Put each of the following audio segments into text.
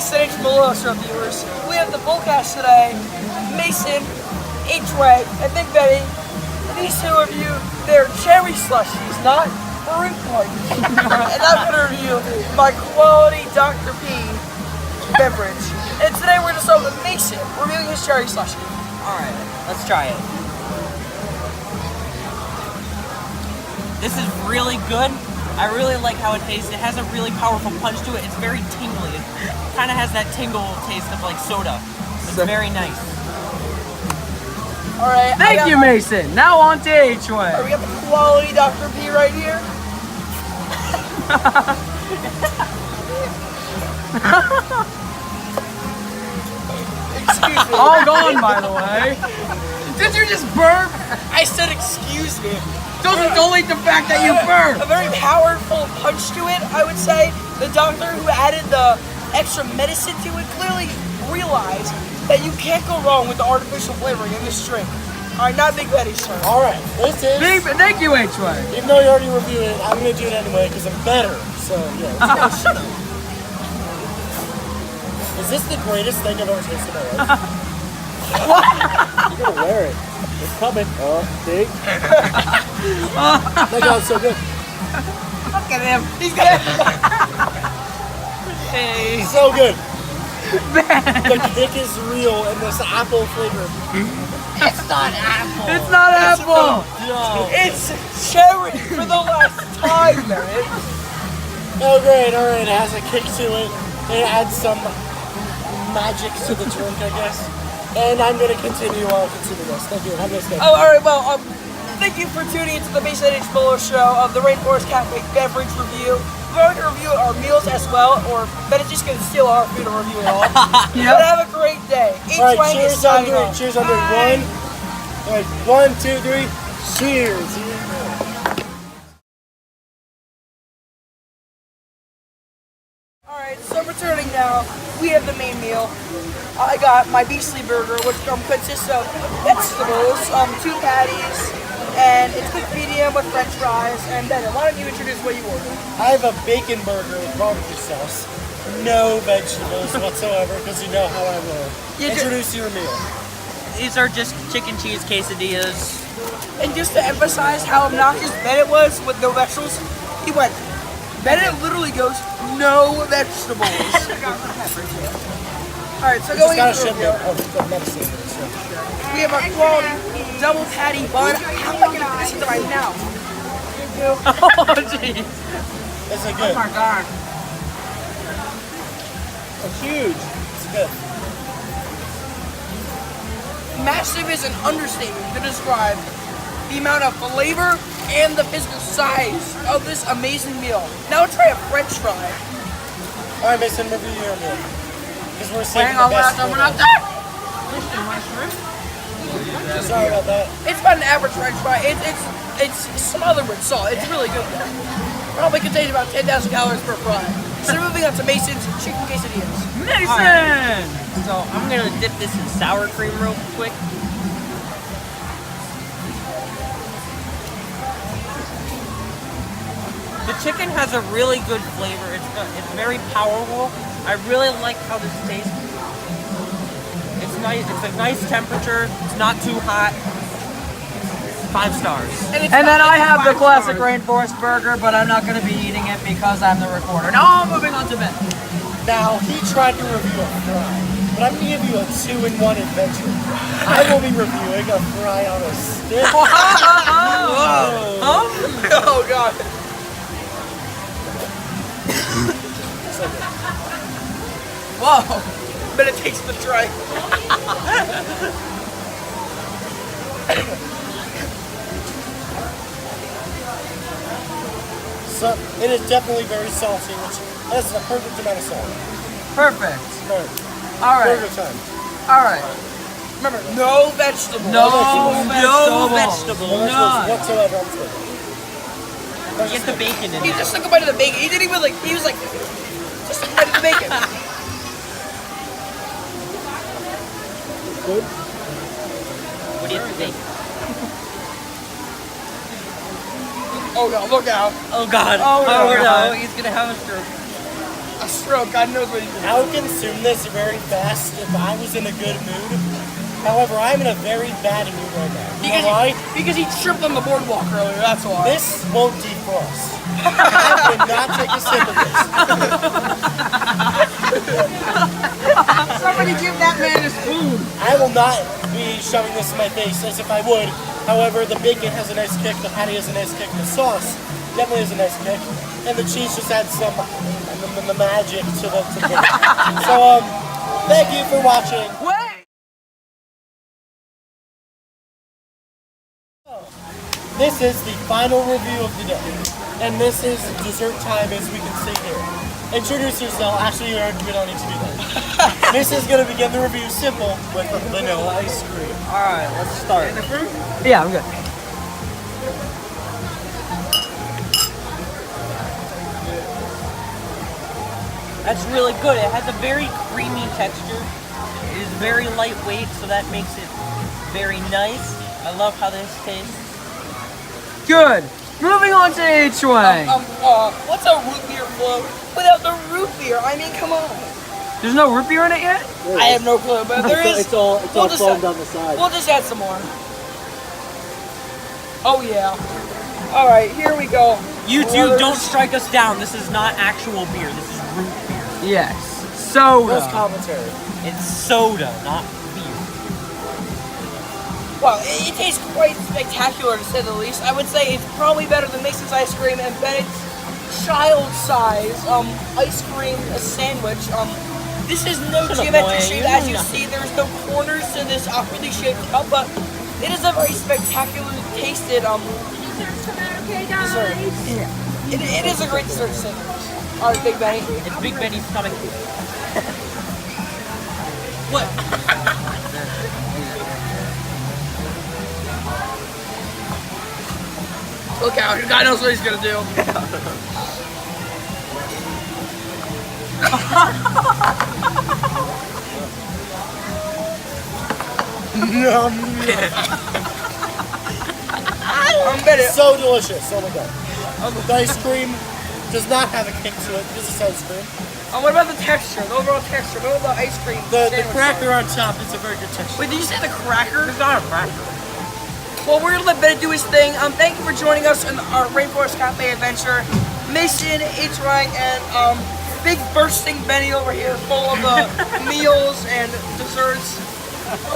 Mason-H-Melillo show viewers. We have the Bullcast today, Mason, H-Way, and Big Betty. And these two review their cherry slushies, not fruit punch. And I'm going to review my quality Dr. P beverage. And today we're going to start with Mason, reviewing his cherry slushie. Alright, let's try it. This is really good. I really like how it tastes. It has a really powerful punch to it. It's very tingly. It kind of has that tingle taste of like soda. It's very nice. Alright, thank you, Mason. Now on to H-Way. Alright, we got the quality Dr. P right here. Excuse me. All gone, by the way. Did you just burp? I said excuse me. Don't like the fact that you burp. A very powerful punch to it, I would say. The doctor who added the extra medicine to it clearly realized that you can't go wrong with the artificial flavoring in this drink. Alright, not Big Betty's turn. Alright, this is... Thank you, H-Way. Even though you already reviewed it, I'm going to do it anyway because I'm better. So, yeah, let's go. Is this the greatest thing I've ever tasted in my life? What? You're going to wear it. It's coming. Oh, see? That got so good. Look at him. He's got it. Hey. So good. The kick is real and this apple flavor. It's not apple. It's not apple. No. It's cherry for the last time, man. Oh, great. Alright, it has a kick to it. It adds some magic to the drink, I guess. And I'm going to continue on consuming this. Thank you. Have a nice day. Oh, alright, well, thank you for tuning into the Mason-H-Melillo show of the Rainforest Cafe beverage review. We're going to review our meals as well, or Betty's just going to steal our food and review it all. Yep. But have a great day. Alright, cheers on three. Cheers on three. One, two, three. Cheers. Alright, so returning now, we have the main meal. I got my beastly burger, which consists of vegetables, 2 patties, and it's cooked medium with french fries. And then, why don't you introduce what you ordered? I have a bacon burger with barbecue sauce. No vegetables whatsoever, because you know how I will. Introduce your meal. These are just chicken cheese quesadillas. And just to emphasize how obnoxious Bennett was with no vegetables, he went, Bennett literally goes, no vegetables. Alright, so going into the review, we have our quality double patty bun. How am I going to finish it right now? Oh, jeez. This is good. Oh my god. It's huge. It's good. Massive is an understatement to describe the amount of flavor and the physical size of this amazing meal. Now let's try a french fry. Alright, Mason, review your meal. Because we're saving the best for not last. done. Sorry about that. It's about an average french fry. It's smothered with salt. It's really good. Probably contains about 10,000 calories per fry. So moving on to Mason's chicken quesadillas. Mason! Right. So I'm going to dip this in sour cream real quick. The chicken has a really good flavor. It's very powerful. I really like how this tastes. It's nice. It's a nice temperature. It's not too hot. 5 stars. And then I have the classic Rainforest burger, but I'm not going to be eating it because I'm the recorder. Now I'm moving on to Ben. Now, he tried to review a fry, but I'm going to give you a 2-in-1 adventure. I will be reviewing a fry on a stick. Oh god. Whoa. But it takes the tray. So, it is definitely very salty, which has the perfect amount of salt. Perfect. Perfect. All right. Burger time. All right. Remember, no vegetables. No No vegetables. vegetables whatsoever on stick. Get the bacon in He there. just took a bite of the bacon. He didn't even like, he was like, just a bite of the bacon. Good. What do you think? Oh no, look out. Oh god. Oh, no. He's gonna have a stroke. a stroke. God knows what he's doing. I would consume this very fast if I was in a good mood. However, I'm in a very bad mood right now. You know why? Because he tripped on the boardwalk earlier, that's why. This won't defrost. I cannot take a sip of this. Somebody give that man a spoon. I will not be shoving this in my face as if I would. However, the bacon has a nice kick, the patty has a nice kick, the sauce definitely has a nice kick, and the cheese just adds some the magic to the So, thank you for watching. Wait! This is the final review of the day, and this is dessert time as we can see here. Introduce yourself. Actually, we don't need to do that. This is going to begin the review simple with vanilla ice cream. Alright, let's start. Yeah, I'm good. That's really good. It has a very creamy texture. It is very lightweight, so that makes it very nice. I love how this tastes. Good. Moving on to H-Way. What's a root beer float without the root beer? I mean, come on. There's no root beer in it yet? I have no clue, but there is. It's all foamed on the side. We'll just add some more. Oh yeah. All right, here we go. You two, don't strike us down. This is not actual beer. This is root beer. Yes. Soda. Post commentary. It's soda, not beer. Well, it tastes quite spectacular to say the least. I would say it's probably better than Mason's ice cream and Bennett's child-size ice cream sandwich. This is no geometric shape, as you see. There's no corners to this awkwardly shaped cup, but it is a very spectacular tasted dessert. It is a great dessert to say the least. All right, Big Benny. It's Big Benny's coming. What? Look out, God knows what he's gonna do. So delicious, oh my god. The ice cream does not have a kick to it because it's ice cream. What about the texture, the overall texture? What about the ice cream? The sandwich cracker on top is a very good texture. Wait, did you say the cracker? It's not a cracker. Well, we're gonna let Bennett do his thing. Thank you for joining us on our Rainforest Cafe adventure. Mason, H-Rang, and big bursting Benny over here, full of meals and desserts.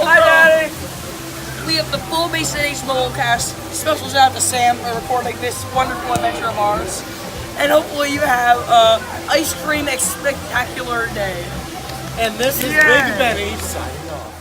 Hi, Daddy. We have the full Mason-H-Melillo cast. Special shout out to Sam for recording this wonderful adventure of ours. And hopefully you have ice cream spectacular day. And this is Big Benny signing off.